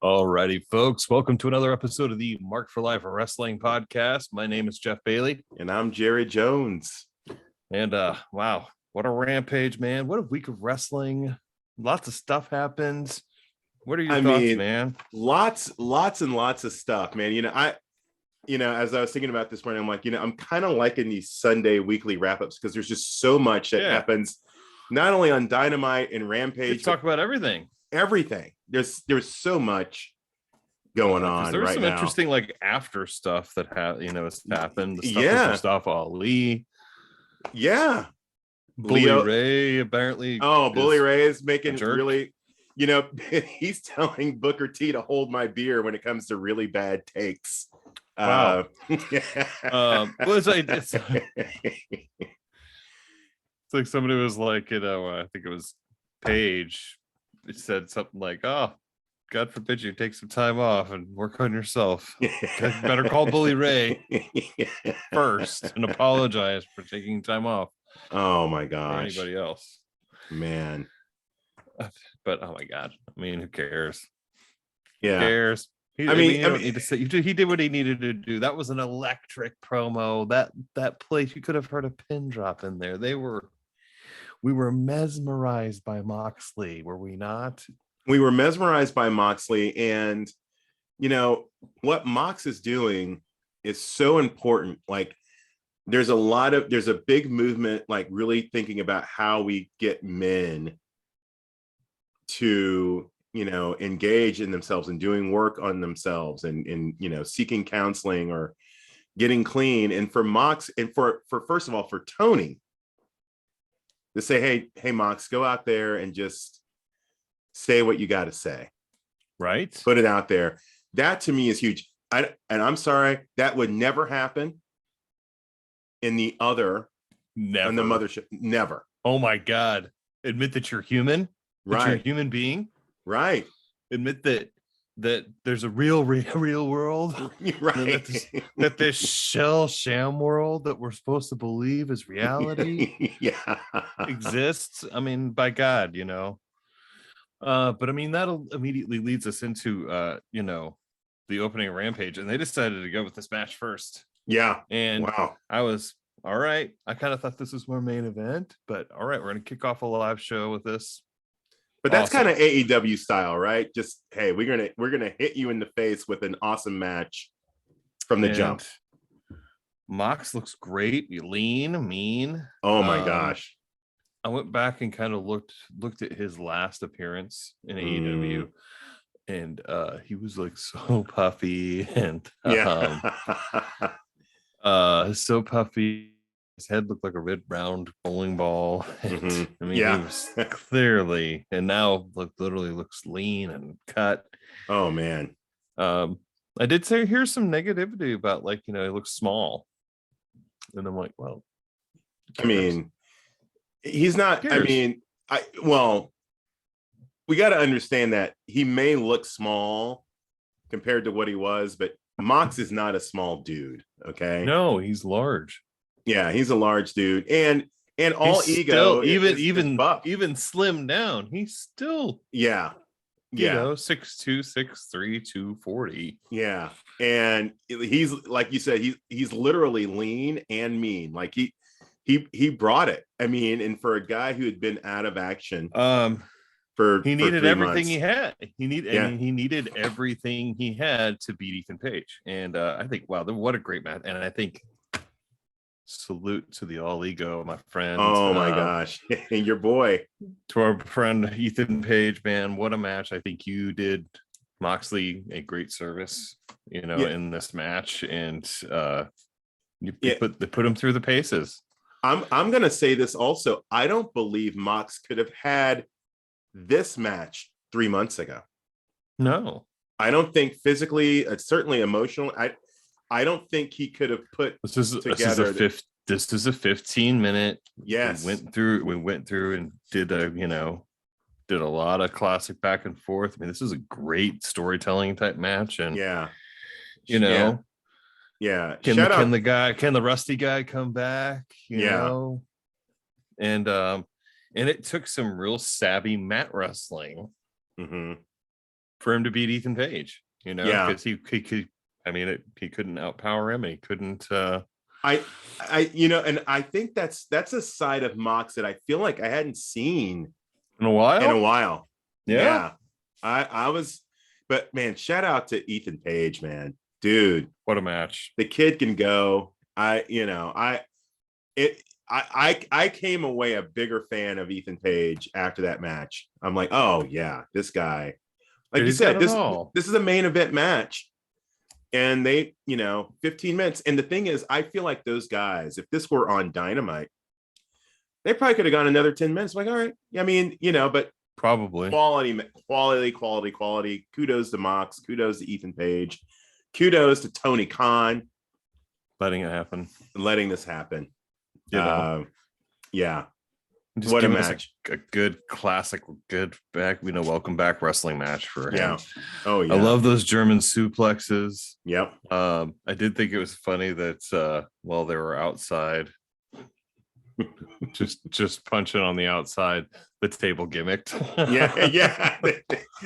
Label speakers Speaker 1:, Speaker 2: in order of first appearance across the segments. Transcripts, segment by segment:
Speaker 1: Alrighty, folks. Welcome to another episode of the Mark for Life Wrestling Podcast. My name is Jeff Bailey.
Speaker 2: And I'm Jerry Jones.
Speaker 1: And wow, what a rampage, man. What a week of wrestling. Lots of stuff happens. What are your thoughts, man?
Speaker 2: Lots and lots of stuff, man. As I was thinking about this morning, I'm like, I'm kind of liking these Sunday weekly wrap-ups because there's just so much that happens, not only on Dynamite and Rampage.
Speaker 1: Let's talk about everything.
Speaker 2: There's so much going on.
Speaker 1: There's
Speaker 2: right
Speaker 1: some
Speaker 2: now.
Speaker 1: Interesting has happened. The stuff with Mustafa Ali.
Speaker 2: Yeah.
Speaker 1: Bully Ray apparently.
Speaker 2: Oh, Bully Ray is making really, he's telling Booker T to hold my beer when it comes to really bad takes.
Speaker 1: Wow. It's like somebody was like, I think it was Paige. It said something like, "Oh, God forbid you take some time off and work on yourself. You better call Bully Ray first and apologize for taking time off."
Speaker 2: Oh my gosh.
Speaker 1: Or anybody else,
Speaker 2: man.
Speaker 1: But oh my God, I mean, who cares?
Speaker 2: Yeah,
Speaker 1: who cares? You don't need to say. He did what he needed to do. That was an electric promo. That place, you could have heard a pin drop in there. We were mesmerized by Moxley, were we not?
Speaker 2: We were mesmerized by Moxley, and what Mox is doing is so important. Like, there's a big movement, like really thinking about how we get men to engage in themselves and doing work on themselves and seeking counseling or getting clean. And for Mox, and for first of all, for Tony to say, hey Mox, go out there and just say what you got to say,
Speaker 1: right?
Speaker 2: Put it out there. That to me is huge. I'm sorry, that would never happen in the mothership. Never.
Speaker 1: Oh my God. Admit that you're human.
Speaker 2: Right.
Speaker 1: That you're a human being.
Speaker 2: Right.
Speaker 1: Admit that there's a real world.
Speaker 2: Right.
Speaker 1: That this sham world that we're supposed to believe is reality exists. I mean, by God, but I mean, that'll immediately leads us into the opening Rampage, and they decided to go with this match first.
Speaker 2: Yeah.
Speaker 1: And
Speaker 2: wow.
Speaker 1: I was all right. I kind of thought this was more main event, but all right, we're gonna kick off a live show with this.
Speaker 2: But that's kind of AEW style, right? Just, hey, we're gonna hit you in the face with an awesome match from the jump.
Speaker 1: Mox looks great, lean, mean.
Speaker 2: Oh my gosh.
Speaker 1: I went back and kind of looked at his last appearance in AEW, and he was like so puffy and so puffy. His head looked like a red round bowling ball. And, I mean, he was clearly, and now literally looks lean and cut.
Speaker 2: Oh man.
Speaker 1: I did say here's some negativity about he looks small, and I'm like, well,
Speaker 2: I mean, he's not. I mean, we got to understand that he may look small compared to what he was, but Mox is not a small dude. Okay.
Speaker 1: No, he's large.
Speaker 2: Yeah, he's a large dude, and all
Speaker 1: he's
Speaker 2: ego,
Speaker 1: still, even slimmed down. He's still 6'2", 6'3", 240.
Speaker 2: Yeah, and he's like you said, he's literally lean and mean. Like he brought it. I mean, and for a guy who had been out of action,
Speaker 1: he needed everything he had. He needed everything he had to beat Ethan Page, and I think, wow, what a great match. And I think, salute to the All Ego, my friend.
Speaker 2: Oh my gosh, your boy,
Speaker 1: to our friend Ethan Page, man, what a match. I think you did Moxley a great service, in this match, and they put him through the paces.
Speaker 2: I'm gonna say this also. I don't believe Mox could have had this match 3 months ago.
Speaker 1: No,
Speaker 2: I don't think physically, certainly emotional. I don't think he could have put together.
Speaker 1: This is a 15-minute.
Speaker 2: Yes,
Speaker 1: we went through and did a lot of classic back and forth. I mean, this is a great storytelling type match, and can the rusty guy come back? You know, and it took some real savvy mat wrestling for him to beat Ethan Page,
Speaker 2: Yeah.
Speaker 1: because he could. I mean, he couldn't outpower him. And he couldn't.
Speaker 2: And I think that's a side of Mox that I feel like I hadn't seen
Speaker 1: in a while.
Speaker 2: Yeah. I was, but man, shout out to Ethan Page, man, dude.
Speaker 1: What a match.
Speaker 2: The kid can go. I came away a bigger fan of Ethan Page after that match. I'm like, oh yeah, this guy, like you said, this is a main event match. And they, 15 minutes. And the thing is, I feel like those guys, if this were on Dynamite, they probably could have gone another 10 minutes. Like, all right. I mean, but
Speaker 1: probably
Speaker 2: quality. Kudos to Mox. Kudos to Ethan Page. Kudos to Tony Khan.
Speaker 1: Letting it happen.
Speaker 2: Letting this happen. Yeah.
Speaker 1: Just what a match. A good classic, good back, welcome back wrestling match for him.
Speaker 2: Yeah. Oh yeah.
Speaker 1: I love those German suplexes.
Speaker 2: Yep.
Speaker 1: I did think it was funny that while they were outside, just punching on the outside, the table gimmicked.
Speaker 2: yeah.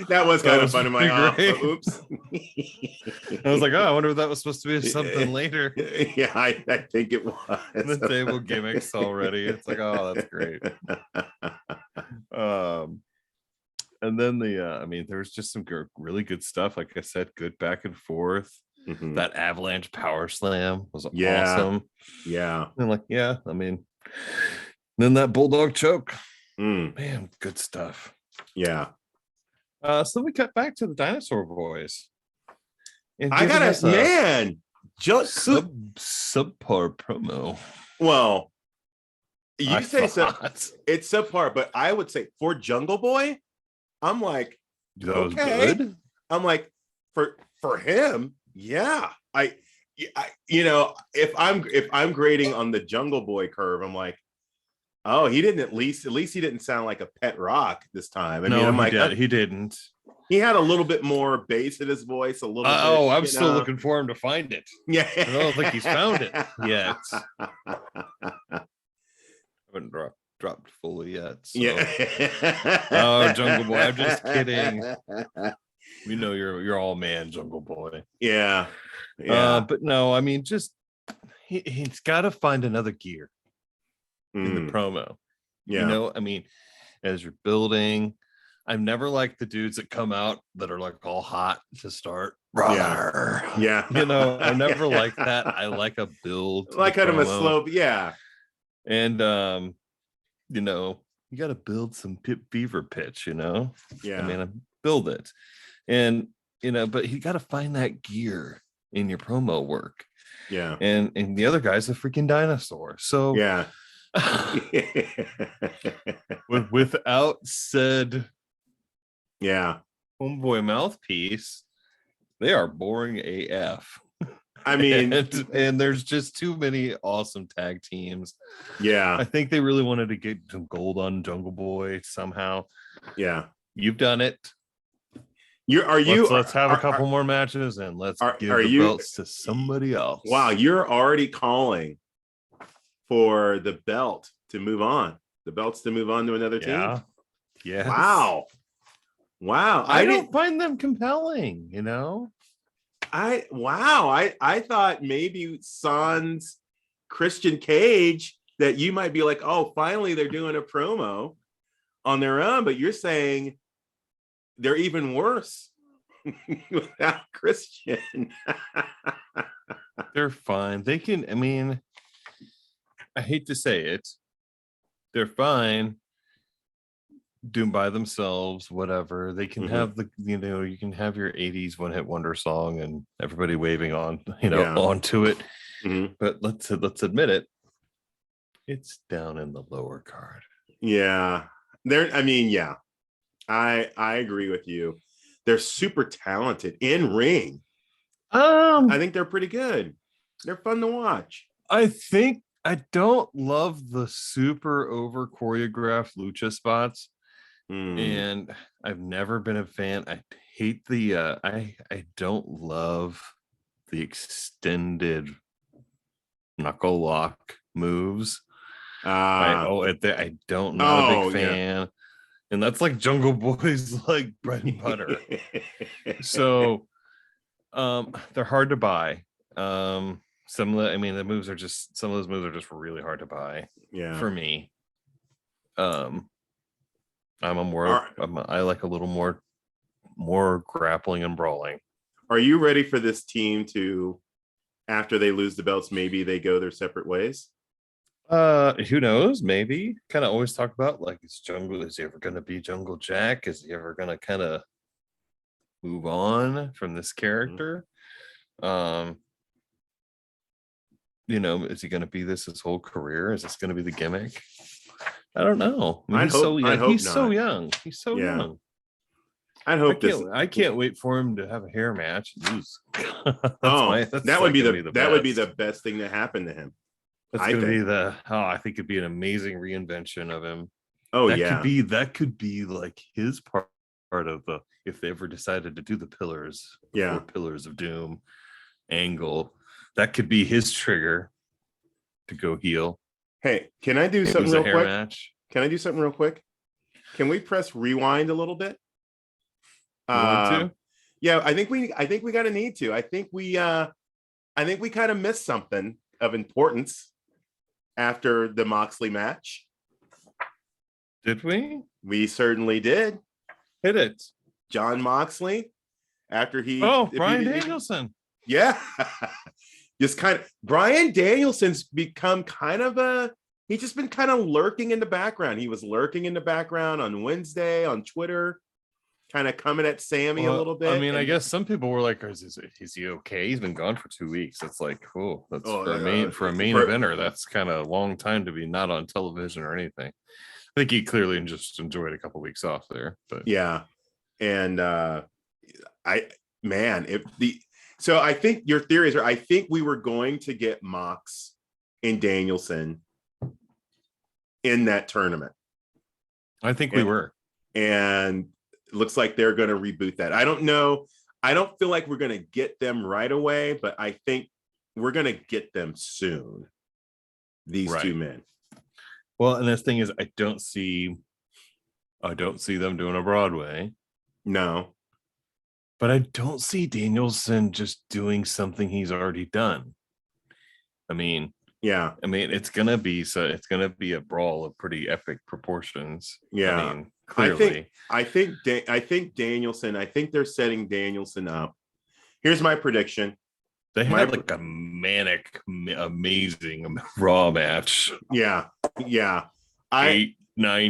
Speaker 2: That was kind of fun in my oops.
Speaker 1: I was like, I wonder if that was supposed to be something later.
Speaker 2: Yeah, I think it was.
Speaker 1: The table gimmicks already. It's like, oh, that's great. And then there was just some really good stuff. Like I said, good back and forth. Mm-hmm. That avalanche power slam was awesome.
Speaker 2: Yeah.
Speaker 1: And then that bulldog choke. Man, good stuff.
Speaker 2: Yeah.
Speaker 1: So we cut back to the Dinosaur Boys.
Speaker 2: I got a man. Just
Speaker 1: subpar promo.
Speaker 2: Well, you say so. It's subpar, but I would say for Jungle Boy, I'm like,
Speaker 1: that was good.
Speaker 2: I'm like, for him, yeah. If I'm grading on the Jungle Boy curve, I'm like, oh, he didn't at least he didn't sound like a pet rock this time.
Speaker 1: He didn't.
Speaker 2: He had a little bit more bass in his voice, a little bit.
Speaker 1: Oh, I'm still looking for him to find it.
Speaker 2: Yeah.
Speaker 1: I don't think he's found it yet. I haven't dropped fully yet. So.
Speaker 2: Yeah.
Speaker 1: Oh, Jungle Boy, I'm just kidding. We know you're all man, Jungle Boy.
Speaker 2: Yeah.
Speaker 1: But no, just he's got to find another gear in the promo.
Speaker 2: Yeah.
Speaker 1: As you're building, I've never liked the dudes that come out that are like all hot to start.
Speaker 2: Yeah.
Speaker 1: I never like that. I like a build.
Speaker 2: Like kind of a slope. Yeah.
Speaker 1: And you got to build some fever pitch,
Speaker 2: Yeah.
Speaker 1: Build it. And but you got to find that gear in your promo work.
Speaker 2: Yeah.
Speaker 1: And the other guy's a freaking dinosaur. So
Speaker 2: yeah.
Speaker 1: without said homeboy mouthpiece, they are boring AF. And there's just too many awesome tag teams.
Speaker 2: Yeah.
Speaker 1: I think they really wanted to get some gold on Jungle Boy somehow.
Speaker 2: Yeah.
Speaker 1: You've done it.
Speaker 2: Let's
Speaker 1: have a couple more matches and let's give the belts to somebody else.
Speaker 2: Wow, you're already calling for the belt to move on. The belts to move on to another team.
Speaker 1: Yeah.
Speaker 2: Wow.
Speaker 1: I don't find them compelling,
Speaker 2: I thought maybe Sans Christian Cage that you might be like, oh, finally they're doing a promo on their own, but you're saying they're even worse without Christian.
Speaker 1: They're fine. They can, I hate to say it, they're fine doing by themselves, whatever. They can have you can have your 80s one-hit wonder song and everybody waving on, onto it.
Speaker 2: Mm-hmm.
Speaker 1: But let's admit it, it's down in the lower card.
Speaker 2: Yeah. I agree with you. They're super talented in ring. I think they're pretty good. They're fun to watch.
Speaker 1: I don't love the super over choreographed lucha spots. And I've never been a fan. I hate the I don't love the extended knuckle lock moves. I don't not a big fan. And that's like Jungle Boy's like bread and butter. So they're hard to buy. Some of the moves are just, some of those moves are just really hard to buy for me. I like a little more grappling and brawling.
Speaker 2: Are you ready for this team to, after they lose the belts, maybe they go their separate ways?
Speaker 1: Who knows? Maybe. Kind of always talk about, like, is he ever gonna be Jungle Jack? Is he ever gonna kind of move on from this character? Is he gonna be this his whole career? Is this gonna be the gimmick? I don't know. He's so young. He's so young.
Speaker 2: I'd hope
Speaker 1: I can't wait for him to have a hair match.
Speaker 2: That would be the best thing to happen to him.
Speaker 1: I think it'd be an amazing reinvention of him. That could be like his part of the, if they ever decided to do the Pillars of Doom angle, that could be his trigger to go heel.
Speaker 2: Hey, can I do something real quick? Can I do something real quick? Can we press rewind a little bit? Yeah, I think we gotta need to. I think we kind of missed something of importance after the Moxley match.
Speaker 1: Did we?
Speaker 2: We certainly did.
Speaker 1: Hit it.
Speaker 2: Jon Moxley, after
Speaker 1: Bryan Danielson.
Speaker 2: Yeah. Bryan Danielson's become he's just been kind of lurking in the background. He was lurking in the background on Wednesday on Twitter, kind of coming at Sammy a little bit.
Speaker 1: I mean, I guess some people were like, is he okay? He's been gone for 2 weeks. It's like, cool. That's for a main eventer. That's kind of a long time to be not on television or anything. I think he clearly just enjoyed a couple weeks off there. But
Speaker 2: yeah. And so I think your theories are, I think we were going to get Mox and Danielson in that tournament.
Speaker 1: I think we were.
Speaker 2: And it looks like they're going to reboot that. I don't know. I don't feel like we're going to get them right away, but I think we're going to get them soon. These two men.
Speaker 1: Well, and this thing is, I don't see them doing a Broadway.
Speaker 2: No.
Speaker 1: But I don't see Danielson just doing something he's already done. I mean, it's gonna be a brawl of pretty epic proportions.
Speaker 2: Yeah,
Speaker 1: I mean, clearly.
Speaker 2: I think Danielson. I think they're setting Danielson up. Here's my prediction.
Speaker 1: They had like a manic, amazing Raw match.
Speaker 2: Yeah.
Speaker 1: 8-9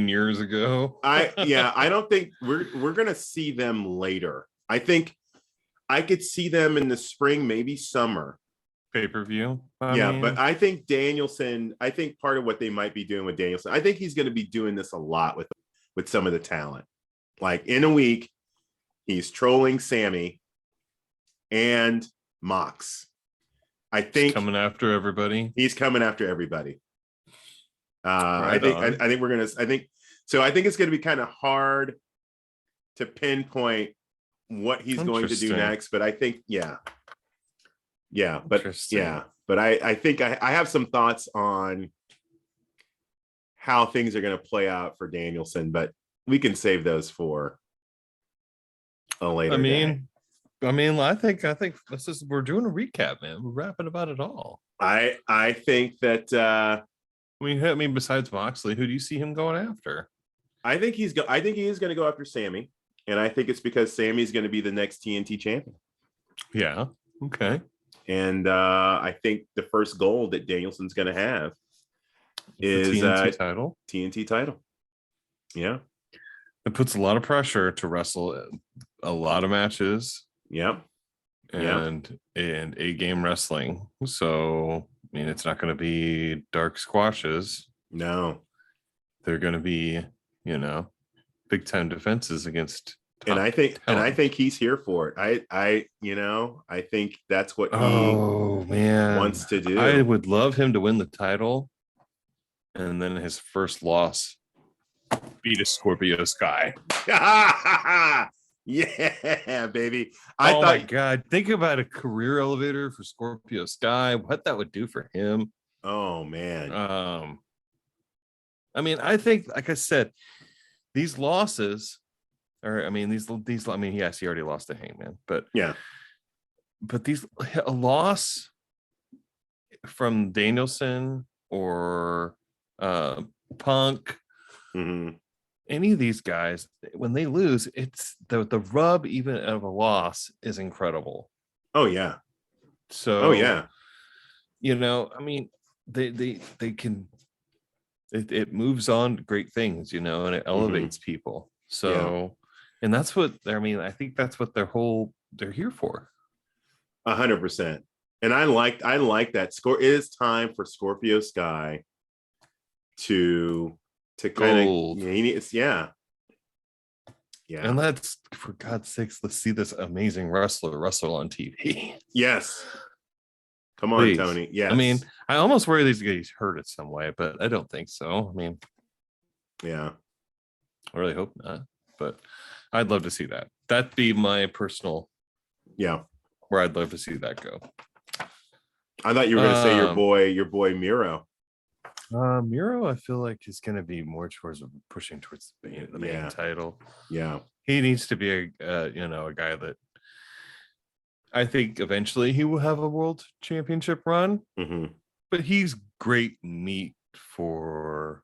Speaker 1: years ago.
Speaker 2: I don't think we're gonna see them later. I think I could see them in the spring, maybe summer.
Speaker 1: Pay-per-view.
Speaker 2: But I think Danielson, I think part of what they might be doing with Danielson, I think he's going to be doing this a lot with some of the talent. Like in a week, he's trolling Sammy and Mox. I think
Speaker 1: he's coming after everybody.
Speaker 2: I think it's going to be kind of hard to pinpoint what he's going to do next, but I think but I think I have some thoughts on how things are going to play out for Danielson, but we can save those for a later day.
Speaker 1: I think we're doing a recap, man. We're rapping about it all.
Speaker 2: I think that
Speaker 1: besides Moxley, who do you see him going after?
Speaker 2: I think he is going to go after Sammy. And I think it's because Sammy's going to be the next TNT champion. Yeah.
Speaker 1: Okay.
Speaker 2: And I think the first goal that Danielson's going to have is TNT title. Yeah.
Speaker 1: It puts a lot of pressure to wrestle a lot of matches.
Speaker 2: Yep.
Speaker 1: And A-game wrestling. So, it's not going to be dark squashes.
Speaker 2: No.
Speaker 1: They're going to be, big time defenses against
Speaker 2: and I think he's here for it. I think that's what he wants to do.
Speaker 1: I would love him to win the title and then his first loss beat a Scorpio Sky.
Speaker 2: Yeah, baby.
Speaker 1: My God, think about a career elevator for Scorpio Sky, what that would do for him.
Speaker 2: Oh man.
Speaker 1: I think, like I said, these losses or I mean these. I mean, yes, he already lost to Hangman, but
Speaker 2: Yeah.
Speaker 1: A loss from Danielson or Punk, any of these guys, when they lose, it's the rub even of a loss is incredible.
Speaker 2: Oh yeah.
Speaker 1: So,
Speaker 2: oh yeah.
Speaker 1: I mean, they can, it moves on to great things, and it elevates people. So, and that's what I mean. I think that's what they're here for.
Speaker 2: 100%. And I like that score. It is time for Scorpio Sky to kind of, yeah.
Speaker 1: And that's, for God's sakes, let's see this amazing wrestler wrestle on TV.
Speaker 2: Yes. Come on,
Speaker 1: Please.
Speaker 2: Tony. Yes.
Speaker 1: I mean, I almost worry these guys hurt it some way, but I don't think so. I mean,
Speaker 2: yeah.
Speaker 1: I really hope not. But I'd love to see that. That'd be my personal, where I'd love to see that go.
Speaker 2: I thought you were going to say your boy Miro.
Speaker 1: Miro, I feel like is going to be more towards pushing towards the main title.
Speaker 2: Yeah,
Speaker 1: he needs to be a guy that I think eventually he will have a world championship run. But he's great meat for,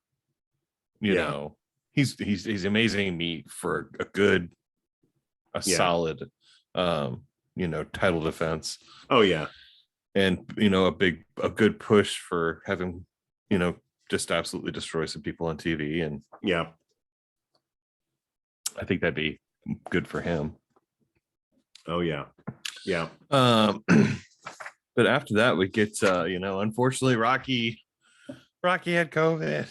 Speaker 1: he's amazing meat for a solid, title defense.
Speaker 2: Oh yeah.
Speaker 1: And, a good push for having, just absolutely destroy some people on TV. And
Speaker 2: yeah,
Speaker 1: I think that'd be good for him.
Speaker 2: Oh yeah. Yeah.
Speaker 1: But after that, we get, unfortunately, Rocky had COVID.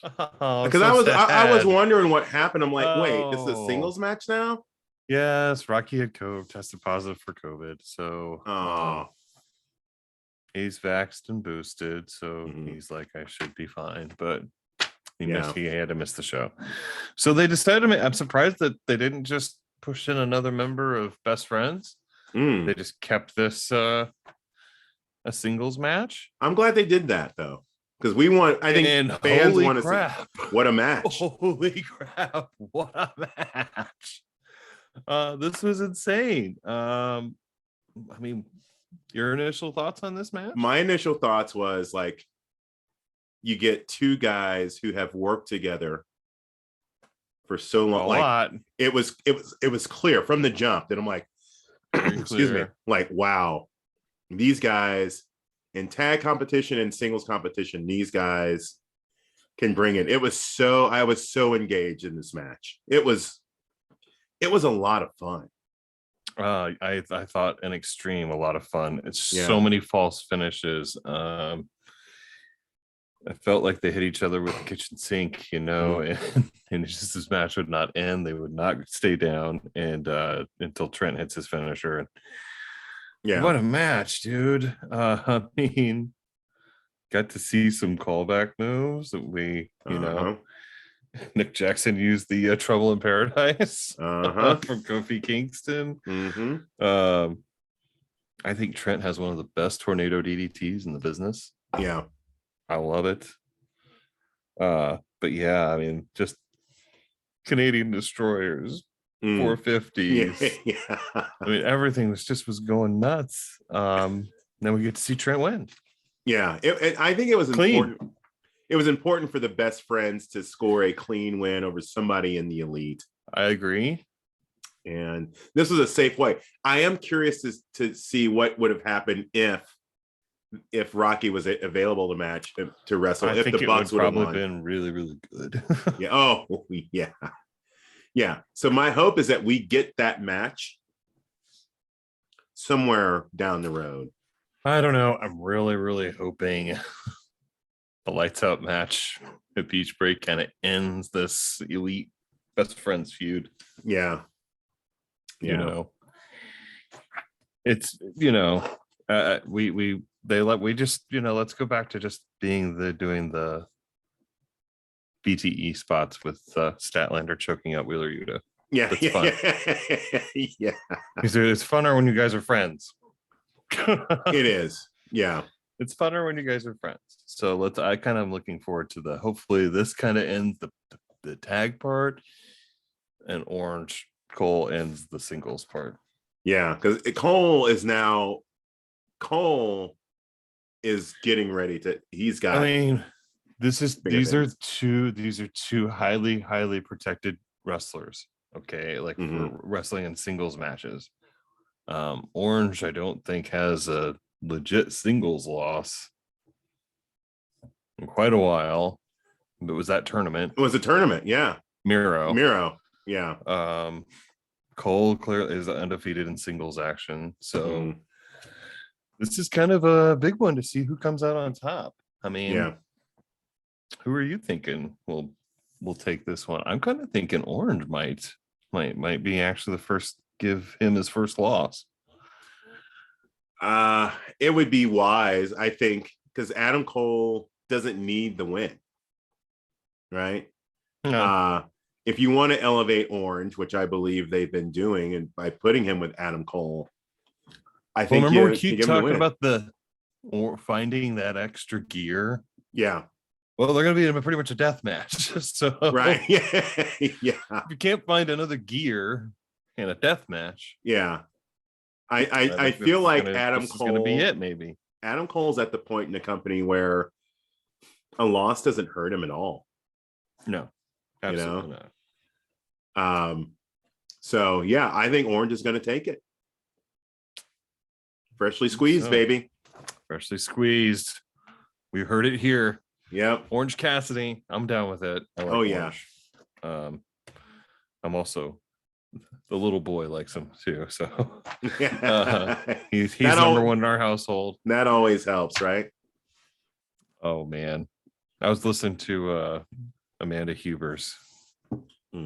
Speaker 2: Because I was wondering what happened. I'm like, wait, this is a singles match now?
Speaker 1: Yes, Rocky had COVID, tested positive for COVID. So he's vaxxed and boosted. So he's like, I should be fine. But he had to miss the show. So they decided, I'm surprised that they didn't just push in another member of Best Friends. They just kept this a singles match.
Speaker 2: I'm glad they did that though, because I think fans want to see what a match.
Speaker 1: Holy crap, what a match. This was insane. I mean, your initial thoughts on this match?
Speaker 2: My initial thoughts was like, you get two guys who have worked together for so long.
Speaker 1: A lot.
Speaker 2: It was clear from the jump that I'm like, excuse me, like, wow, these guys in tag competition and singles competition, these guys can bring it. I was so engaged in this match. It was a lot of fun.
Speaker 1: I thought an extreme, a lot of fun. It's so many false finishes. I felt like they hit each other with the kitchen sink, and just this match would not end. They would not stay down and until Trent hits his finisher. And what a match, dude. I mean, got to see some callback moves that we, Nick Jackson used the Trouble in Paradise from Kofi Kingston. I think Trent has one of the best tornado DDTs in the business.
Speaker 2: Yeah.
Speaker 1: I love it. But yeah, I mean, just Canadian destroyers, 450s.
Speaker 2: Yeah.
Speaker 1: I mean, everything was going nuts. Then we get to see Trent win.
Speaker 2: Yeah, I think it was important. It was important for the Best Friends to score a clean win over somebody in the Elite.
Speaker 1: I agree.
Speaker 2: And this was a safe way. I am curious to see what would have happened if Rocky was available to match to wrestle.
Speaker 1: I think the Bucks would have probably been really, really good.
Speaker 2: Yeah. Oh, yeah. Yeah. So my hope is that we get that match somewhere down the road.
Speaker 1: I don't know. I'm really, really hoping the lights out match at Beach Break kind of ends this Elite Best Friends feud.
Speaker 2: Yeah.
Speaker 1: It's let's go back to just doing the BTE spots with Statlander choking out Wheeler Yuta.
Speaker 2: Yeah.
Speaker 1: That's fun.
Speaker 2: Yeah.
Speaker 1: It's funner when you guys are friends.
Speaker 2: It is. Yeah.
Speaker 1: It's funner when you guys are friends. So I kind of am looking forward to hopefully this kind of ends the tag part. and Orange Cole ends the singles part.
Speaker 2: Yeah, because Cole is getting ready to. He's got.
Speaker 1: I mean, these are
Speaker 2: things.
Speaker 1: two highly protected wrestlers. Okay, like
Speaker 2: Mhm.
Speaker 1: for wrestling in singles matches. Orange, I don't think has a legit singles loss in quite a while. It was that tournament.
Speaker 2: It was a tournament, yeah.
Speaker 1: Miro.
Speaker 2: Yeah.
Speaker 1: Cole clearly is undefeated in singles action. So
Speaker 2: Mhm.
Speaker 1: this is kind of a big one to see who comes out on top. I mean,
Speaker 2: Yeah.
Speaker 1: who are you thinking will take this one? I'm kind of thinking Orange might be actually the first, give him his first loss.
Speaker 2: It would be wise, I think, because Adam Cole doesn't need the win, right?
Speaker 1: Yeah.
Speaker 2: If you want to elevate Orange, which I believe they've been doing, and by putting him with Adam Cole, I think
Speaker 1: remember we
Speaker 2: you
Speaker 1: keep
Speaker 2: give him the
Speaker 1: talking
Speaker 2: win.
Speaker 1: about or finding that extra gear.
Speaker 2: Yeah.
Speaker 1: Well, they're going to be pretty much a death match. So
Speaker 2: right. Yeah. Yeah.
Speaker 1: If you can't find another gear in a death match,
Speaker 2: yeah. I feel like Adam Cole
Speaker 1: is going to be it. Maybe
Speaker 2: Adam Cole's at the point in the company where a loss doesn't hurt him at all.
Speaker 1: No, absolutely
Speaker 2: not. So yeah, I think Orange is going to take it. Freshly squeezed, baby.
Speaker 1: Freshly squeezed. We heard it here.
Speaker 2: Yep.
Speaker 1: Orange Cassidy. I'm down with it. I like Orange. I'm also the little boy likes him too. So he's number one in our household.
Speaker 2: That always helps, right?
Speaker 1: Oh man. I was listening to Amanda Huber's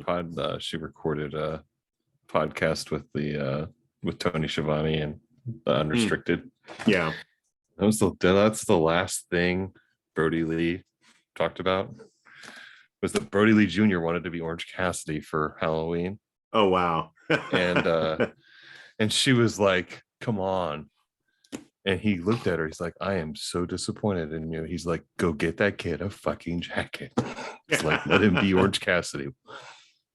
Speaker 1: pod. She recorded a podcast with Tony Schiavone and Unrestricted.
Speaker 2: Yeah.
Speaker 1: That's the last thing Brody Lee talked about, was that Brody Lee Jr. wanted to be Orange Cassidy for Halloween.
Speaker 2: Oh wow.
Speaker 1: and she was like, come on. And he looked at her, he's like, I am so disappointed in you. He's like, go get that kid a fucking jacket. It's like, let him be Orange Cassidy.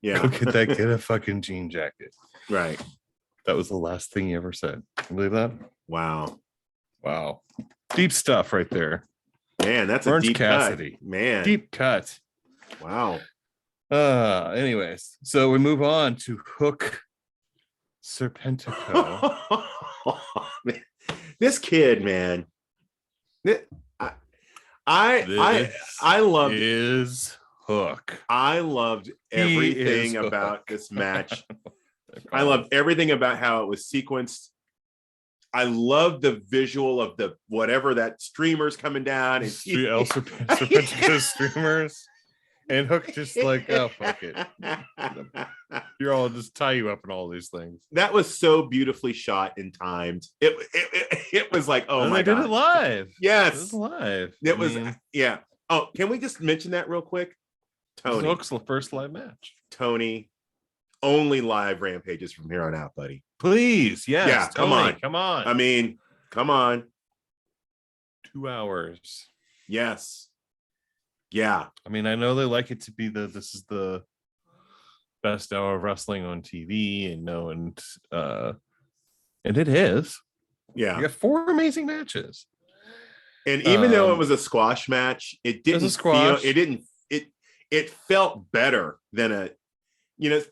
Speaker 2: Yeah.
Speaker 1: Go get that kid a fucking jean jacket.
Speaker 2: Right.
Speaker 1: That was the last thing he ever said. Can you believe that?
Speaker 2: Wow.
Speaker 1: Deep stuff right there.
Speaker 2: Man, that's
Speaker 1: Orange
Speaker 2: a deep
Speaker 1: Cassidy.
Speaker 2: Cut. Man.
Speaker 1: Deep cut.
Speaker 2: Wow.
Speaker 1: Anyways, so we move on to Hook Serpentico.
Speaker 2: This kid, man. I loved
Speaker 1: his Hook.
Speaker 2: I loved everything about this match. I loved everything about how it was sequenced. I love the visual of the whatever that streamer's coming down and
Speaker 1: Serpentico streamers. And Hook just like, oh fuck it. You're all just tie you up in all these things.
Speaker 2: That was so beautifully shot and timed. It was like, oh my god.
Speaker 1: They did it live.
Speaker 2: Yes.
Speaker 1: It was live.
Speaker 2: It was yeah. Oh, can we just mention that real quick? Tony.
Speaker 1: Hook's first live match.
Speaker 2: Tony, only live rampages from here on out, buddy.
Speaker 1: Please, yes.
Speaker 2: Yeah,
Speaker 1: Tony, come on.
Speaker 2: I mean, come on.
Speaker 1: 2 hours.
Speaker 2: Yes. Yeah.
Speaker 1: I mean, I know they like it to be this is the best hour of wrestling on TV, and it is.
Speaker 2: Yeah.
Speaker 1: You got 4 amazing matches.
Speaker 2: And even though it was a squash match, it felt better than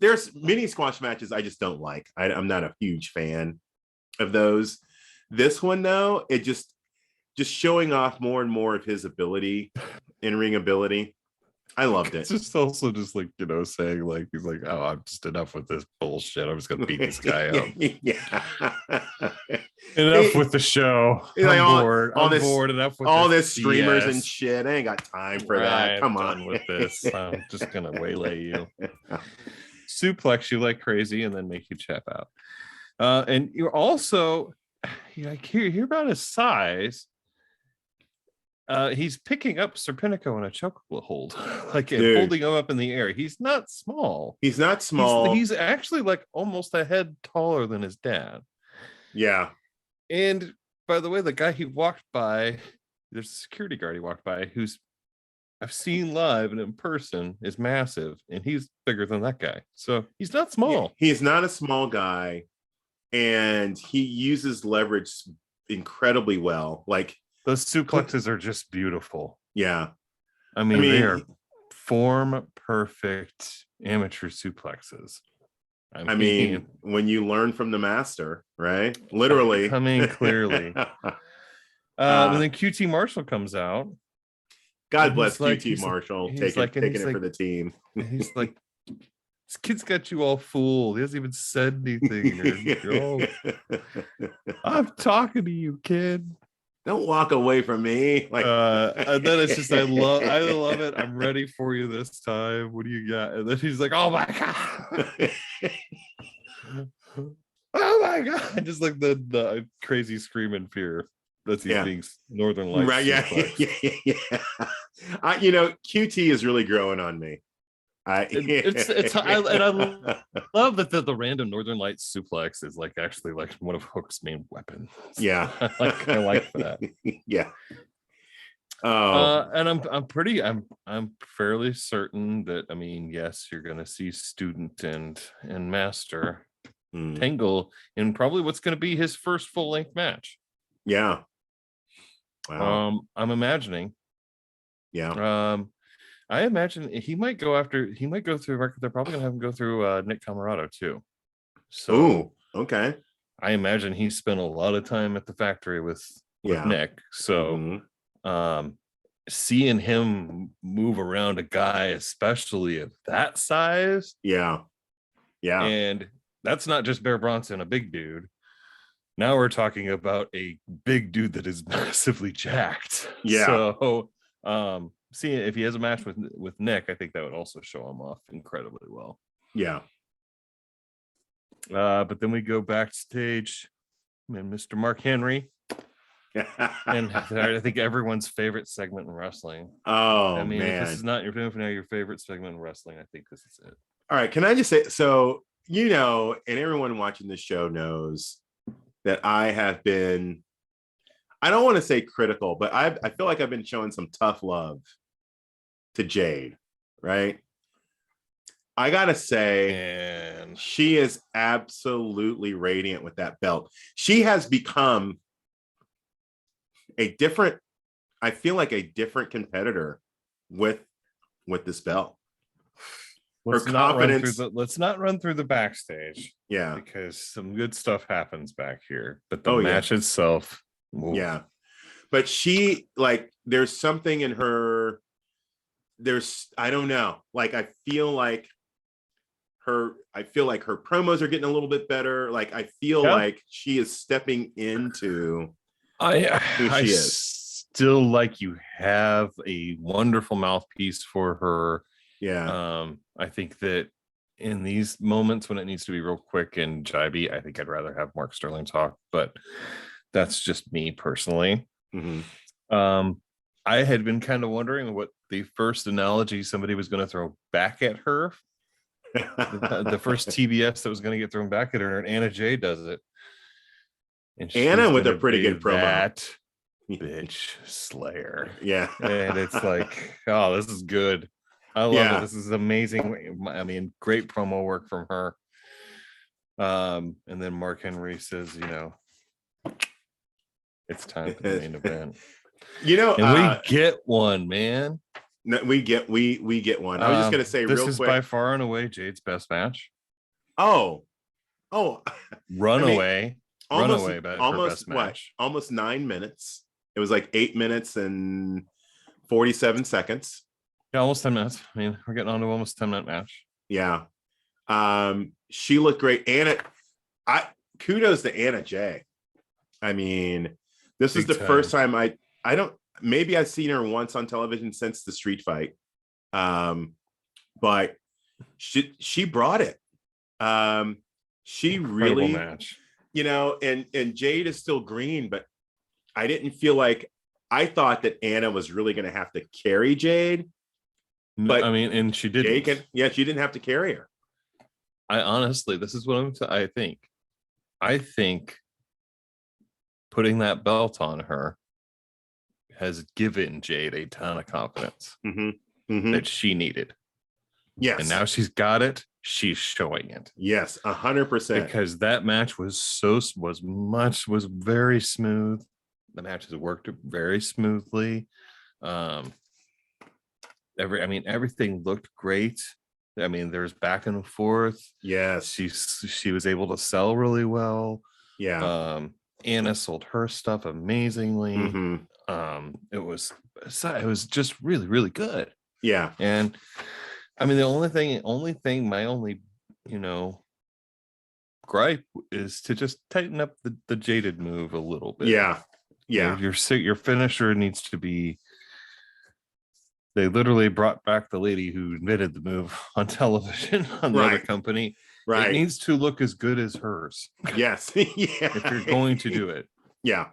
Speaker 2: there's many squash matches I just don't like. I'm not a huge fan of those. This one though, it just showing off more and more of his ability, in-ring ability. I loved it.
Speaker 1: It's just also just like, saying like, he's like, oh, I'm just enough with this bullshit. I'm just gonna beat this guy up.
Speaker 2: Yeah.
Speaker 1: Enough with the show. I'm bored. I'm bored. Enough with
Speaker 2: all this streamers and shit. I ain't got time for that. Come on
Speaker 1: with this. I'm just gonna waylay you, suplex you like crazy, and then make you tap out. And you're also, hear about his size. He's picking up Serpentico in a chokehold, like holding him up in the air. He's not small.
Speaker 2: He's not small.
Speaker 1: He's actually like almost a head taller than his dad.
Speaker 2: Yeah.
Speaker 1: And by the way, the guy he walked by, there's a security guard he walked by who's I've seen live and in person is massive, and he's bigger than that guy. So he's not small.
Speaker 2: He's not a small guy, and he uses leverage incredibly well. Like
Speaker 1: those suplexes are just beautiful.
Speaker 2: Yeah.
Speaker 1: I mean they are form perfect amateur suplexes.
Speaker 2: I mean, when you learn from the master, right? Literally.
Speaker 1: Coming clearly. And then QT Marshall comes out.
Speaker 2: God bless QT Marshall taking it for the team.
Speaker 1: He's like, this kid's got you all fooled. He hasn't even said anything. I'm talking to you, kid.
Speaker 2: Don't walk away from me. Like,
Speaker 1: and then it's just I love it. I'm ready for you this time. What do you got? And then he's like, oh my god. Oh my god. Just like the crazy scream in fear. That's being Northern Lights.
Speaker 2: Right, yeah. QT is really growing on me.
Speaker 1: I love that the random Northern Lights suplex is like actually like one of Hook's main weapons.
Speaker 2: Yeah.
Speaker 1: I like that.
Speaker 2: Yeah.
Speaker 1: And I'm fairly certain that, I mean, yes, you're gonna see Student and Master tangle in probably what's gonna be his first full-length match.
Speaker 2: Yeah. Wow.
Speaker 1: I'm imagining.
Speaker 2: Yeah.
Speaker 1: I imagine he might go through. They're probably gonna have him go through Nick Camarado too. So
Speaker 2: okay.
Speaker 1: I imagine he spent a lot of time at the factory with Nick. So seeing him move around a guy, especially of that size.
Speaker 2: Yeah.
Speaker 1: And that's not just Bear Bronson, a big dude. Now we're talking about a big dude that is massively jacked.
Speaker 2: Yeah.
Speaker 1: So seeing if he has a match with Nick, I think that would also show him off incredibly well.
Speaker 2: Yeah.
Speaker 1: But then we go backstage, and Mr. Mark Henry. And I think everyone's favorite segment in wrestling.
Speaker 2: Oh,
Speaker 1: I mean,
Speaker 2: man.
Speaker 1: if this is not your favorite segment in wrestling, I think this is it.
Speaker 2: All right. Can I just say, so, and everyone watching the show knows that I have been, I don't want to say critical, but I feel like I've been showing some tough love to Jade, right? I gotta say, she is absolutely radiant with that belt. She has become a different competitor with this belt.
Speaker 1: Let's not run through the backstage.
Speaker 2: Yeah.
Speaker 1: Because some good stuff happens back here. But the match itself. Oof.
Speaker 2: Yeah. But she, like, there's something in her. I don't know. Like, I feel like her promos are getting a little bit better. Like, I feel like she is stepping into who she is.
Speaker 1: Still like you have a wonderful mouthpiece for her.
Speaker 2: Yeah.
Speaker 1: I think that in these moments when it needs to be real quick and jibey, I think I'd rather have Mark Sterling talk, but that's just me personally.
Speaker 2: Mm-hmm.
Speaker 1: I had been kind of wondering what the first analogy somebody was going to throw back at her. The first TBS that was going to get thrown back at her, and Anna Jay does it. And
Speaker 2: Anna with a pretty good promo.
Speaker 1: That bitch slayer.
Speaker 2: Yeah.
Speaker 1: And it's like, oh, this is good. I love it. This is amazing. I mean, great promo work from her. And then Mark Henry says, it's time for the main event. And we get one, man.
Speaker 2: No, we get one. I was just gonna say,
Speaker 1: this
Speaker 2: real
Speaker 1: is
Speaker 2: quick,
Speaker 1: by far and away Jade's best match.
Speaker 2: Runaway,
Speaker 1: best match.
Speaker 2: Almost 9 minutes. It was like 8 minutes and 47 seconds.
Speaker 1: Yeah, almost 10 minutes. I mean, we're getting on to almost 10-minute match.
Speaker 2: Yeah. She looked great. Kudos to Anna Jay. I mean, this is the first time maybe I've seen her once on television since the street fight. But she brought it. She really
Speaker 1: match.
Speaker 2: And Jade is still green, but I didn't feel like, I thought that Anna was really going to have to carry Jade. But
Speaker 1: I mean, and she didn't.
Speaker 2: She didn't have to carry her.
Speaker 1: I honestly, this is what I think. I think putting that belt on her has given Jade a ton of confidence that she needed.
Speaker 2: Yes.
Speaker 1: And now she's got it. She's showing it.
Speaker 2: Yes, 100%.
Speaker 1: Because that match was very smooth. The matches worked very smoothly. Everything looked great. I mean, there's back and forth.
Speaker 2: Yes.
Speaker 1: She was able to sell really well.
Speaker 2: Yeah.
Speaker 1: Anna sold her stuff amazingly. It was just really, really good.
Speaker 2: Yeah.
Speaker 1: And I mean, my only, gripe is to just tighten up the jaded move a little bit.
Speaker 2: Yeah. Yeah.
Speaker 1: Your finisher needs to be. They literally brought back the lady who invented the move on television on the other company.
Speaker 2: Right.
Speaker 1: It needs to look as good as hers.
Speaker 2: Yes. Yeah.
Speaker 1: If you're going to do it.
Speaker 2: Yeah.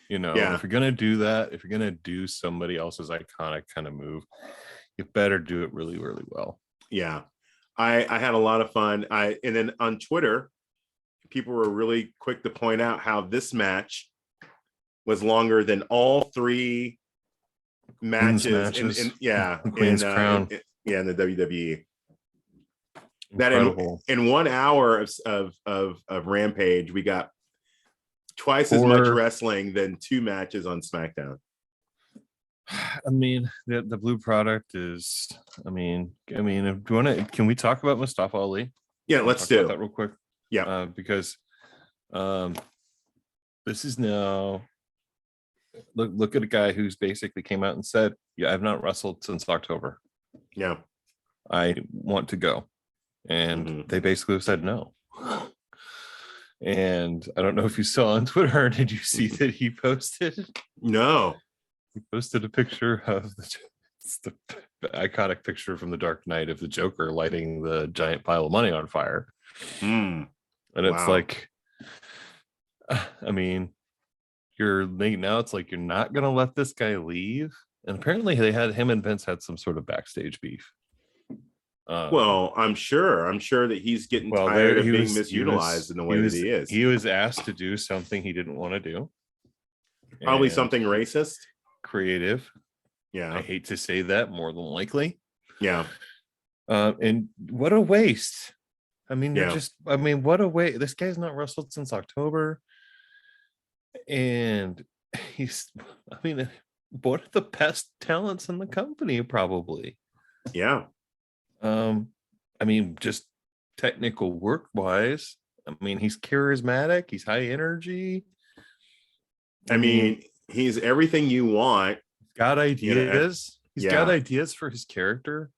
Speaker 1: If you're going to do that, if you're going to do somebody else's iconic kind of move, you better do it really, really well.
Speaker 2: Yeah. I had a lot of fun. And then on Twitter, people were really quick to point out how this match was longer than all 3 matches. In
Speaker 1: Queen's Crown.
Speaker 2: In the WWE. That in 1 hour of Rampage, we got twice as much wrestling than 2 matches on SmackDown.
Speaker 1: I mean, the blue product is. Can we talk about Mustafa Ali?
Speaker 2: Yeah, let's do
Speaker 1: that real quick.
Speaker 2: Yeah,
Speaker 1: because this is now. Look at a guy who's basically came out and said, "Yeah, I've not wrestled since October.
Speaker 2: Yeah,
Speaker 1: I want to go," and they basically said no. And I don't know if you saw on Twitter. Did you see that he posted?
Speaker 2: No.
Speaker 1: He posted a picture of the iconic picture from The Dark Knight of the Joker lighting the giant pile of money on fire. And it's like, I mean, it's like you're not gonna let this guy leave. And apparently him and Vince had some sort of backstage beef.
Speaker 2: Well, I'm sure that he's getting tired of being misutilized in the way that he is.
Speaker 1: He was asked to do something he didn't want to do.
Speaker 2: Probably something racist.
Speaker 1: Creative.
Speaker 2: Yeah.
Speaker 1: I hate to say that, more than likely.
Speaker 2: Yeah.
Speaker 1: And what a waste. I mean, what a waste. This guy's not wrestled since October. And he's one of the best talents in the company, probably.
Speaker 2: Yeah.
Speaker 1: Just technical work wise, he's charismatic, he's high energy.
Speaker 2: He's everything you want.
Speaker 1: Got ideas. He's got ideas for his character.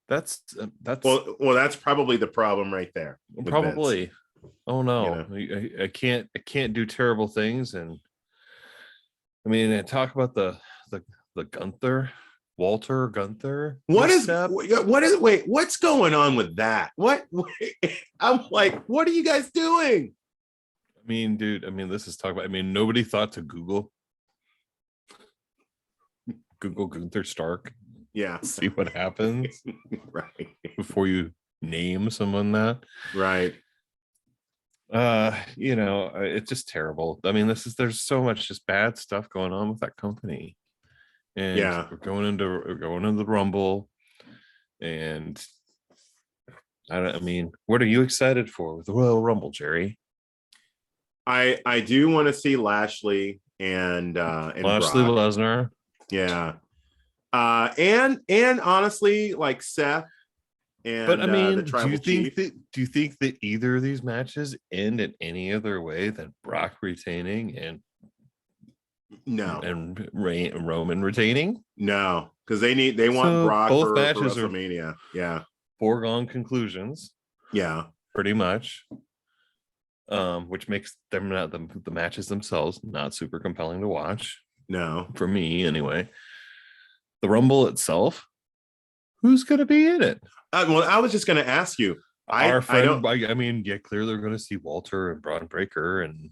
Speaker 1: That's
Speaker 2: that's probably the problem right there.
Speaker 1: Probably. Vince. Oh no, I can't do terrible things. And talk about the Walter Gunther.
Speaker 2: What's going on with that? I'm like, what are you guys doing?
Speaker 1: Dude, this is talking about, nobody thought to Google Gunther Stark.
Speaker 2: Yeah.
Speaker 1: See what happens.
Speaker 2: Right.
Speaker 1: Before you name someone that.
Speaker 2: Right.
Speaker 1: It's just terrible. There's so much just bad stuff going on with that company. And we're going into the Rumble. And what are you excited for with the Royal Rumble, Jerry?
Speaker 2: I do want to see Lashley and
Speaker 1: Lashley Lesnar.
Speaker 2: Yeah. And honestly, like Seth and
Speaker 1: but
Speaker 2: the Tribal Chief.
Speaker 1: Do you think that either of these matches end in any other way than Brock retaining and Roman retaining?
Speaker 2: No, because they want Brock both for matches for WrestleMania. Yeah.
Speaker 1: Foregone conclusions.
Speaker 2: Yeah.
Speaker 1: Pretty much. Which makes them not the matches themselves not super compelling to watch.
Speaker 2: No.
Speaker 1: For me, anyway. The Rumble itself, who's going to be in it?
Speaker 2: I was just going to ask you.
Speaker 1: Clearly we're going to see Walter and Braun Breaker and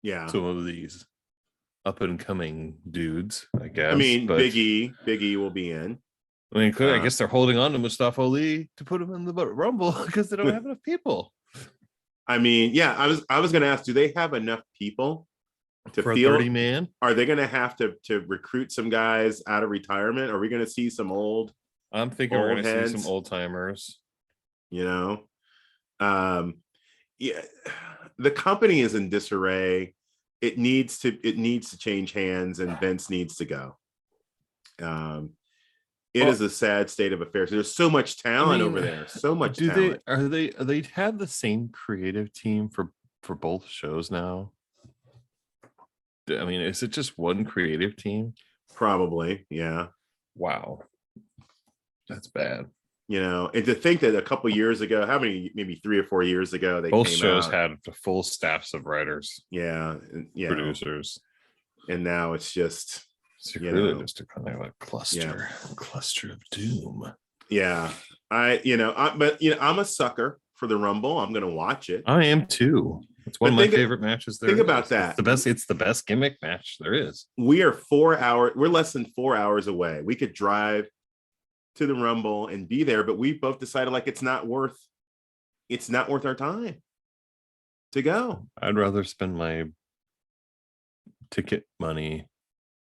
Speaker 1: some of these up and coming dudes, I guess.
Speaker 2: But Big E will be in.
Speaker 1: Clearly, I guess they're holding on to Mustafa Ali to put him in the Rumble because they don't have enough people.
Speaker 2: I was going to ask, do they have enough people to
Speaker 1: for
Speaker 2: feel
Speaker 1: 30 man.
Speaker 2: Are they going to have to recruit some guys out of retirement? Are we going to see some
Speaker 1: I'm thinking we're
Speaker 2: old
Speaker 1: going to see
Speaker 2: heads?
Speaker 1: some old timers.
Speaker 2: Yeah, the company is in disarray. It needs to change hands, and Vince needs to go. It is a sad state of affairs. There's so much talent over there. So much talent.
Speaker 1: Are they have the same creative team for both shows now? I mean, is it just one creative team?
Speaker 2: Probably, yeah.
Speaker 1: Wow, that's bad.
Speaker 2: And to think that a couple years ago, maybe 3 or 4 years ago,
Speaker 1: both shows had the full staffs of writers, producers,
Speaker 2: and now it's just
Speaker 1: really just a kind of a cluster of doom.
Speaker 2: Yeah, I'm a sucker for the Rumble. I'm gonna watch it.
Speaker 1: I am too. It's one of my favorite matches there.
Speaker 2: Think about that.
Speaker 1: It's the best gimmick match there is.
Speaker 2: We're less than 4 hours away. We could drive to the Rumble and be there, but we both decided like it's not worth our time to go.
Speaker 1: I'd rather spend my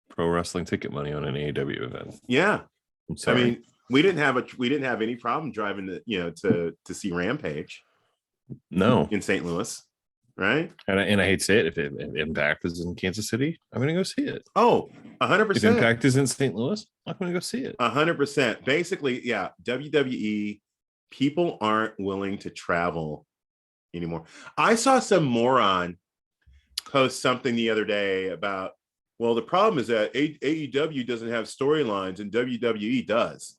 Speaker 1: pro wrestling ticket money on an AEW event.
Speaker 2: Yeah.
Speaker 1: I'm sorry.
Speaker 2: I mean, we didn't have any problem driving to see Rampage.
Speaker 1: No.
Speaker 2: In St. Louis. Right.
Speaker 1: And I hate to say it, if Impact is in Kansas City, I'm going to go see it.
Speaker 2: Oh, 100%.
Speaker 1: If Impact is in St. Louis, I'm going to go see it.
Speaker 2: 100%. Basically, yeah, WWE, people aren't willing to travel anymore. I saw some moron post something the other day about, well, the problem is that AEW doesn't have storylines and WWE does.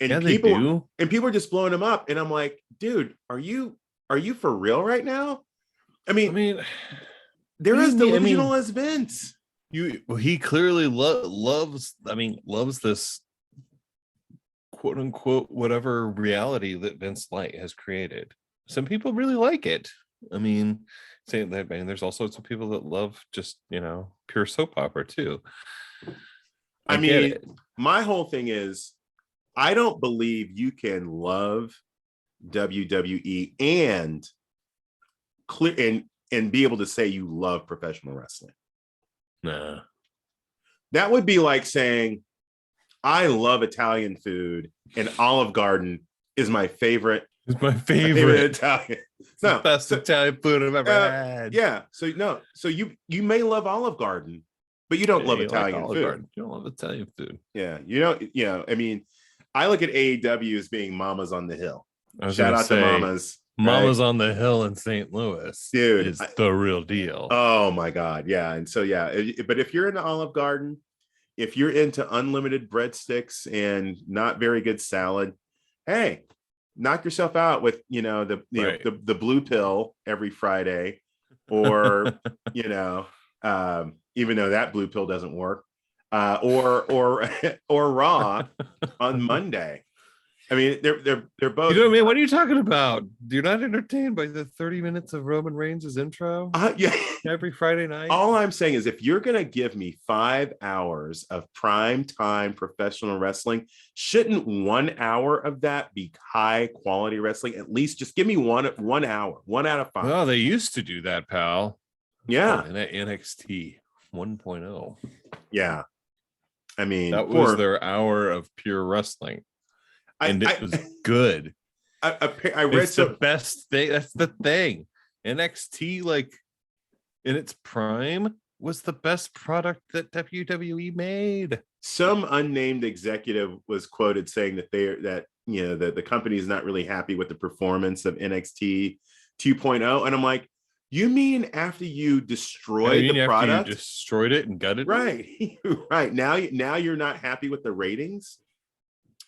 Speaker 2: And people are just blowing them up. And I'm like, dude, are you for real right now? I mean, they're as delusional as Vince.
Speaker 1: He clearly loves this quote unquote whatever reality that Vince Light has created. Some people really like it. I mean, saying that, there's all sorts of people that love just pure soap opera too.
Speaker 2: I mean, my whole thing is, I don't believe you can love WWE and be able to say you love professional wrestling.
Speaker 1: Nah. That
Speaker 2: would be like saying I love Italian food and Olive Garden is my favorite.
Speaker 1: It's my favorite
Speaker 2: Italian.
Speaker 1: It's the best Italian food I've ever had.
Speaker 2: Yeah. So you may love Olive Garden, but you don't love Italian food.
Speaker 1: Garden. You don't love Italian food.
Speaker 2: Yeah. I mean, I look at AEW as being Mamas on the Hill. Shout out to Mamas.
Speaker 1: Mamas on the Hill in St. Louis,
Speaker 2: dude,
Speaker 1: is the real deal.
Speaker 2: Oh my God, yeah. And so but if you're in the Olive Garden, if you're into unlimited breadsticks and not very good salad, hey, knock yourself out with the blue pill every Friday, or even though that blue pill doesn't work, or Raw on Monday. I mean, they're both.
Speaker 1: What are you talking about? You're not entertained by the 30 minutes of Roman Reigns' intro?
Speaker 2: Yeah,
Speaker 1: every Friday night.
Speaker 2: All I'm saying is, if you're gonna give me 5 hours of prime time professional wrestling, shouldn't 1 hour of that be high quality wrestling? At least just give me 1 hour, 1 out of 5.
Speaker 1: Well, they used to do that, pal.
Speaker 2: Yeah,
Speaker 1: in that NXT 1.0.
Speaker 2: Yeah, I mean,
Speaker 1: that was their hour of pure wrestling. And it was good.
Speaker 2: I read
Speaker 1: the best thing. That's the thing. NXT, like in its prime, was the best product that WWE made.
Speaker 2: Some unnamed executive was quoted saying that the company is not really happy with the performance of NXT 2.0, and I'm like, you mean after you destroyed the product,
Speaker 1: you destroyed it and gutted
Speaker 2: it? Right. Now you're not happy with the ratings.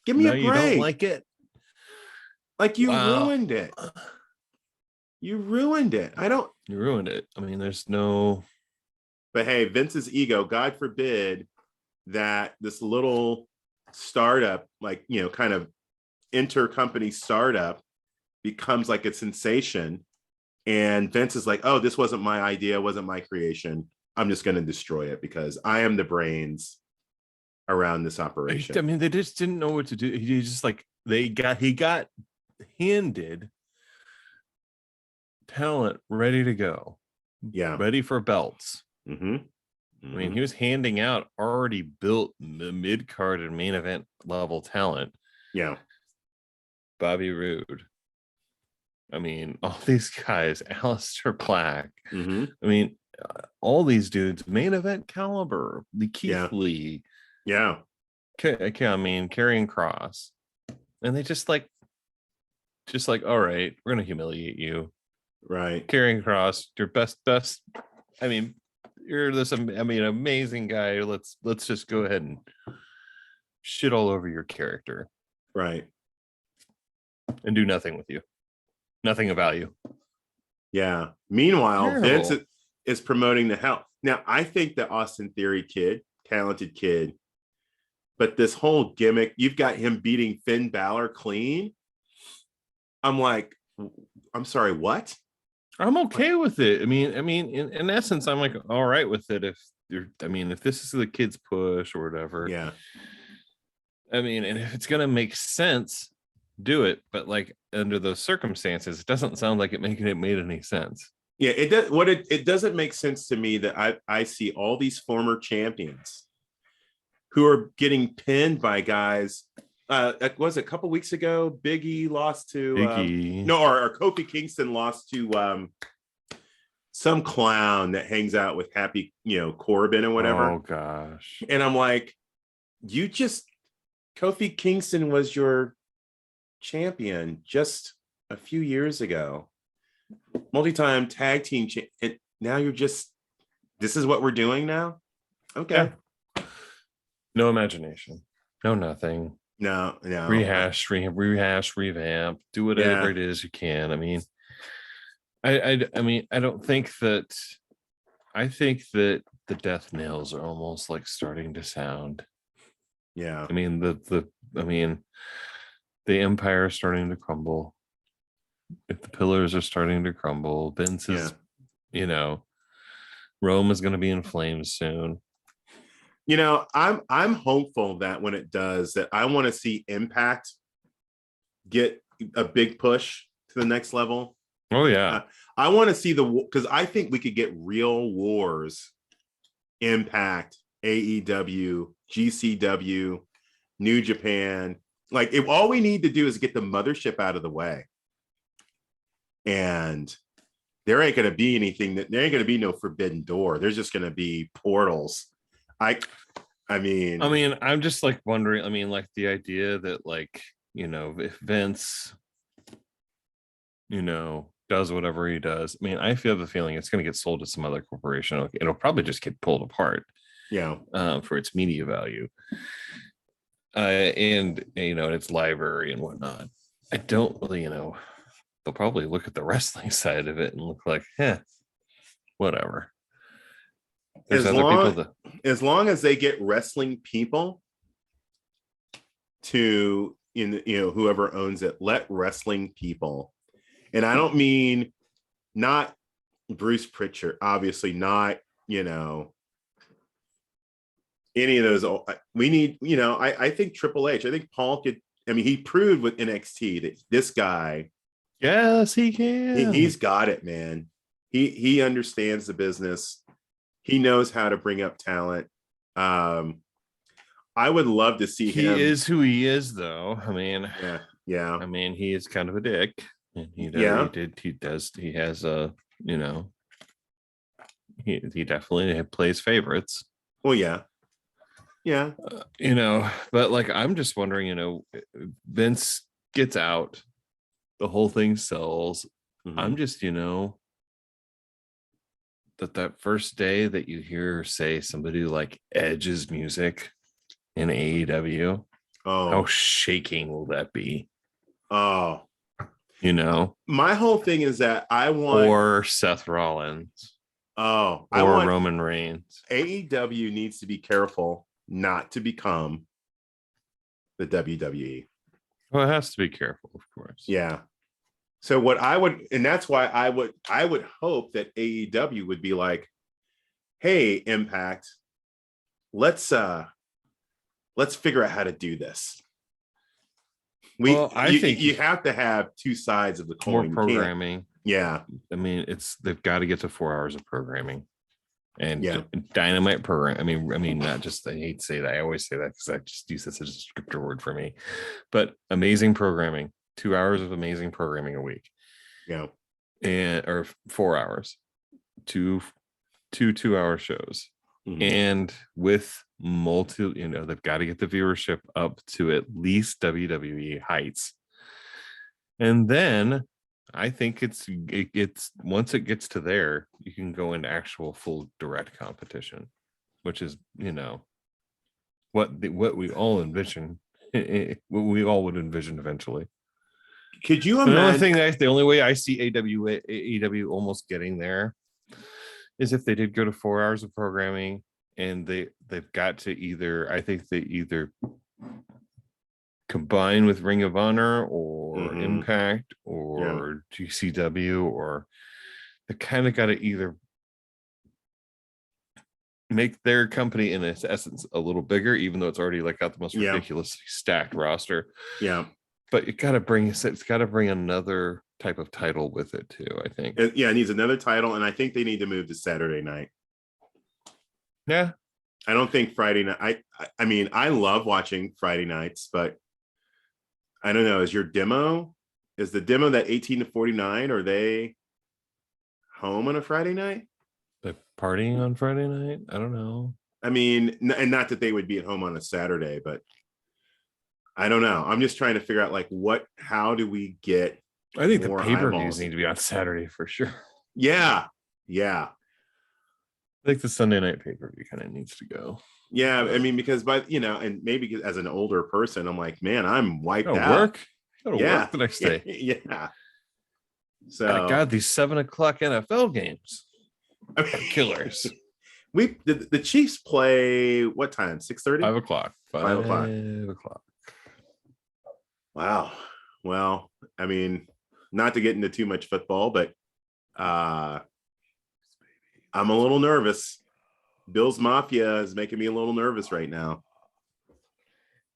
Speaker 2: Give me a break.
Speaker 1: You don't like it?
Speaker 2: Like you ruined it. You ruined it.
Speaker 1: You ruined it. I mean, there's no.
Speaker 2: But hey, Vince's ego, God forbid that this little startup, kind of intercompany startup, becomes like a sensation. And Vince is like, oh, this wasn't my idea, wasn't my creation. I'm just going to destroy it because I am the brains around this operation.
Speaker 1: I mean, they just didn't know what to do. He just he got handed talent ready to go.
Speaker 2: Yeah.
Speaker 1: Ready for belts.
Speaker 2: Mm-hmm.
Speaker 1: I mean, he was handing out already built mid card and main event level talent.
Speaker 2: Yeah.
Speaker 1: Bobby Roode. I mean, all these guys, Alistair Black.
Speaker 2: Mm-hmm.
Speaker 1: I mean, all these dudes, main event caliber. The Keith
Speaker 2: Yeah.
Speaker 1: Lee.
Speaker 2: Yeah.
Speaker 1: I mean, Karrion Kross. And they just like, all right, we're gonna humiliate you.
Speaker 2: Right.
Speaker 1: Karrion Kross, your best. I mean, you're this. I mean, amazing guy. Let's just go ahead and shit all over your character.
Speaker 2: Right.
Speaker 1: And do nothing with you. Nothing of value.
Speaker 2: Yeah. Meanwhile,
Speaker 1: Terrible.
Speaker 2: Vince is promoting the hell. Now, I think the Austin Theory kid, talented kid, but this whole gimmick, you've got him beating Finn Balor clean. I'm like, I'm sorry, what?
Speaker 1: I'm okay with it. I mean, in essence, I'm like, all right with it. If this is the kid's push or whatever.
Speaker 2: Yeah.
Speaker 1: I mean, and if it's gonna make sense, do it. But like under those circumstances, it doesn't sound like it made any sense.
Speaker 2: Yeah, it does. It doesn't make sense to me that I see all these former champions who are getting pinned by guys. Was it a couple weeks ago? Biggie lost to or Kofi Kingston lost to some clown that hangs out with Happy, Corbin and whatever.
Speaker 1: Oh gosh.
Speaker 2: And I'm like, Kofi Kingston was your champion just a few years ago. Multi-time tag team and now this is what we're doing now. Okay.
Speaker 1: Yeah. No imagination, no nothing.
Speaker 2: No.
Speaker 1: Rehash, revamp, do whatever it is you can. I mean, I don't think that. I think that the death nails are almost like starting to sound.
Speaker 2: Yeah.
Speaker 1: I mean, the empire is starting to crumble. If the pillars are starting to crumble, Vince is, Rome is going to be in flames soon.
Speaker 2: I'm hopeful that when it does, that I want to see Impact get a big push to the next level.
Speaker 1: Oh yeah.
Speaker 2: I want to see because I think we could get real wars, Impact, AEW, GCW, New Japan. Like if all we need to do is get the mothership out of the way. And there ain't going to be anything there ain't going to be no forbidden door. There's just going to be portals. I mean,
Speaker 1: I'm just like wondering, like the idea that like, if Vince, does whatever he does. I mean, I feel the feeling it's going to get sold to some other corporation. It'll probably just get pulled apart.
Speaker 2: Yeah.
Speaker 1: For its media value. And its library and whatnot. I don't really, they'll probably look at the wrestling side of it and look like, whatever.
Speaker 2: As long as they get wrestling people to whoever owns it, let wrestling people, and I don't mean not Bruce Pritchard, obviously not any of those. We need I think Triple H. I think Paul could. I mean, he proved with NXT that this guy.
Speaker 1: Yes, he can.
Speaker 2: He's got it, man. He understands the business. He knows how to bring up talent. I would love to see him.
Speaker 1: He is who he is, though. I mean,
Speaker 2: yeah.
Speaker 1: I mean, he is kind of a dick. And he has a, he definitely plays favorites.
Speaker 2: Well, yeah.
Speaker 1: But like, I'm just wondering, Vince gets out, the whole thing sells. Mm-hmm. I'm just, that first day that you hear say somebody like Edge's music in AEW, how shaking will that be?
Speaker 2: My whole thing is that I want
Speaker 1: or Seth Rollins.
Speaker 2: Or
Speaker 1: Roman Reigns.
Speaker 2: AEW needs to be careful not to become the WWE.
Speaker 1: Well, it has to be careful, of course.
Speaker 2: Yeah. So what I would, and that's why I would hope that AEW would be like, hey, Impact, let's figure out how to do this. I think you have to have two sides of the coin.
Speaker 1: More programming.
Speaker 2: Yeah.
Speaker 1: I mean, they've got to get to 4 hours of programming. and
Speaker 2: Yeah.
Speaker 1: dynamite program. I mean, not just, I hate to say that. I always say that because I just use this as a descriptor word for me, but amazing programming, 2 hours of amazing programming a week.
Speaker 2: Yeah.
Speaker 1: Or 4 hours, two 2-hour shows.
Speaker 2: Mhm.
Speaker 1: And with they've got to get the viewership up to at least WWE heights. And then I think it's once it gets to there, you can go into actual full direct competition, which is, what we all envision, what we all would envision eventually.
Speaker 2: Could you
Speaker 1: The
Speaker 2: imagine?
Speaker 1: only way I see AEW almost getting there is if they did go to 4 hours of programming, and they've got to either combine with Ring of Honor or
Speaker 2: Mhm.
Speaker 1: Impact or GCW, or they kind of got to either make their company in its essence a little bigger, even though it's already like got the most ridiculously stacked roster.
Speaker 2: Yeah.
Speaker 1: But it's got to bring another type of title with it too, I think.
Speaker 2: It needs another title, and I think they need to move to Saturday night.
Speaker 1: Yeah.
Speaker 2: I don't think Friday night. I mean, I love watching Friday nights, but I don't know. Is the demo that 18 to 49? Are they home on a Friday night?
Speaker 1: Like partying on Friday night? I don't know.
Speaker 2: I mean, and not that they would be at home on a Saturday, but I don't know. I'm just trying to figure out how do we get
Speaker 1: I think
Speaker 2: more
Speaker 1: the pay-per-views
Speaker 2: eyeballs?
Speaker 1: need to be on Saturday for sure.
Speaker 2: Yeah.
Speaker 1: I think the Sunday night pay-per-view kind of needs to go.
Speaker 2: Yeah, I mean, because and maybe as an older person, I'm like, man, I'm wiped out.
Speaker 1: Work the next day.
Speaker 2: Yeah. So
Speaker 1: God, these 7 o'clock NFL games are killers.
Speaker 2: The Chiefs play what time? 6:30?
Speaker 1: 5 o'clock.
Speaker 2: 5 o'clock.
Speaker 1: 5 o'clock.
Speaker 2: Wow. Well, I mean, not to get into too much football, but I'm a little nervous. Bills Mafia is making me a little nervous right now.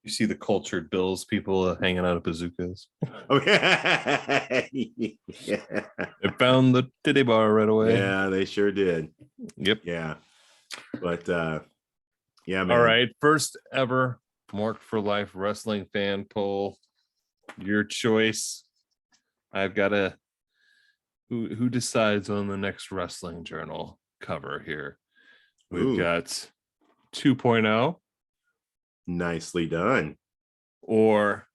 Speaker 1: You see the cultured Bills people hanging out at bazookas.
Speaker 2: Okay. Yeah.
Speaker 1: They found the titty bar right away.
Speaker 2: Yeah, they sure did.
Speaker 1: Yep.
Speaker 2: Yeah. But yeah, man.
Speaker 1: All right. First ever Mark for Life wrestling fan poll. Your choice. I've got who decides on the next Wrestling Journal cover here? We've got 2.0.
Speaker 2: Nicely done.
Speaker 1: Or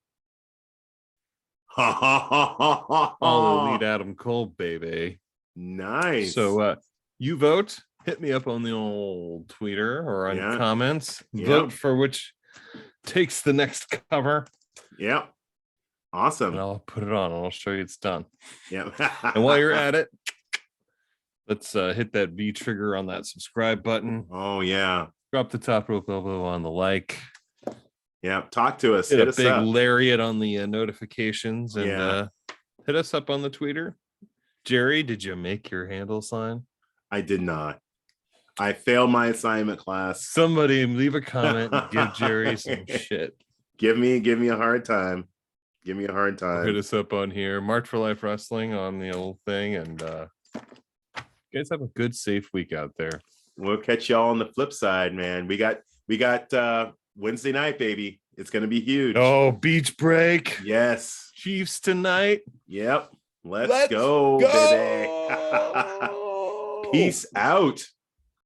Speaker 1: All Elite Adam Cole, baby.
Speaker 2: Nice.
Speaker 1: So you vote. Hit me up on the old Twitter or on comments. Vote for which takes the next cover.
Speaker 2: Yep. Awesome.
Speaker 1: And I'll put it on and I'll show you it's done.
Speaker 2: Yeah.
Speaker 1: And while you're at it, let's hit that V trigger on that subscribe button.
Speaker 2: Oh, yeah.
Speaker 1: Drop the top rope elbow on the like.
Speaker 2: Yeah. Talk to us.
Speaker 1: Hit a big lariat on the notifications and hit us up on the Twitter. Jerry, did you make your handle sign?
Speaker 2: I did not. I failed my assignment class.
Speaker 1: Somebody leave a comment and give Jerry some shit.
Speaker 2: Give me a hard time. Give me a hard time.
Speaker 1: Hit us up on here. Mark for Life Wrestling on the old thing. And you guys have a good, safe week out there.
Speaker 2: We'll catch y'all on the flip side, man. We got Wednesday night, baby. It's gonna be huge.
Speaker 1: Oh, beach break.
Speaker 2: Yes.
Speaker 1: Chiefs tonight.
Speaker 2: Yep. Let's go, baby. Peace out.